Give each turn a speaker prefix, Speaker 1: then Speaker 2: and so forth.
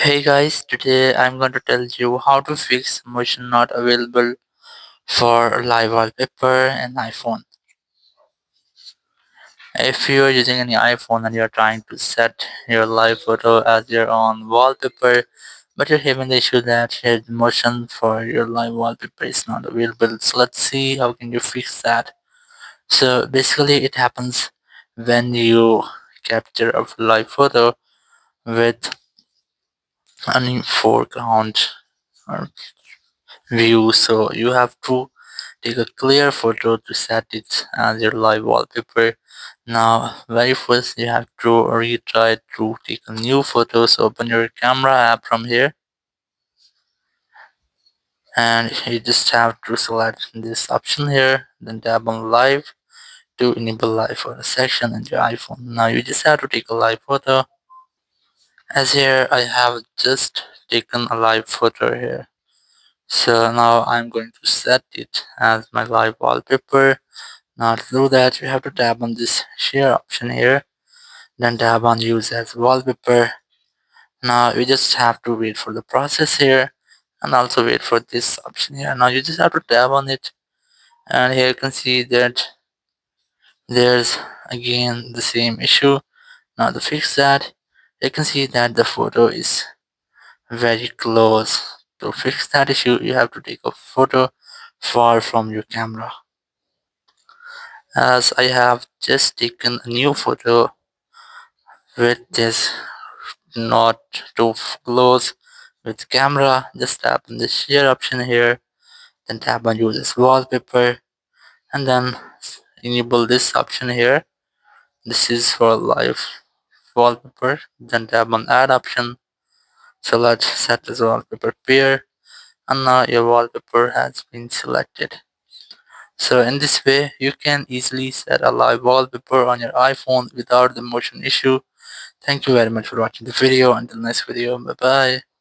Speaker 1: Hey guys, today I'm going to tell you how to fix motion not available for live wallpaper in iPhone. If you are using any iPhone and you're trying to set your live photo as your own wallpaper, but you're having the issue that your motion for your live wallpaper is not available. So let's see how can you fix that. So basically it happens when you capture a live photo with any foreground or view, so you have to take a clear photo to set it as your live wallpaper. Now very first you have to retry to take a new photo. So open your camera app from here and you just have to select this option here, then tap on live to enable live photo section in your iPhone. Now you just have to take a live photo. As here I have just taken a live photo here. So now I'm going to set it as my live wallpaper. Now to do that, you have to tap on this share option here, then tap on use as wallpaper. Now you just have to wait for the process here and also wait for this option here. Now you just have to tap on it and here you can see that there's again the same issue. Now to fix that, you can see that the photo is very close. To fix that issue, you have to take a photo far from your camera. As I have just taken a new photo with this not too close with camera, just tap on the share option here, then tap on use as wallpaper and then enable this option here. This is for live wallpaper, then tap on add option, select set as wallpaper pair, and now your wallpaper has been selected. So in this way you can easily set a live wallpaper on your iPhone without the motion issue. Thank you very much for watching the video. Until next video, bye bye.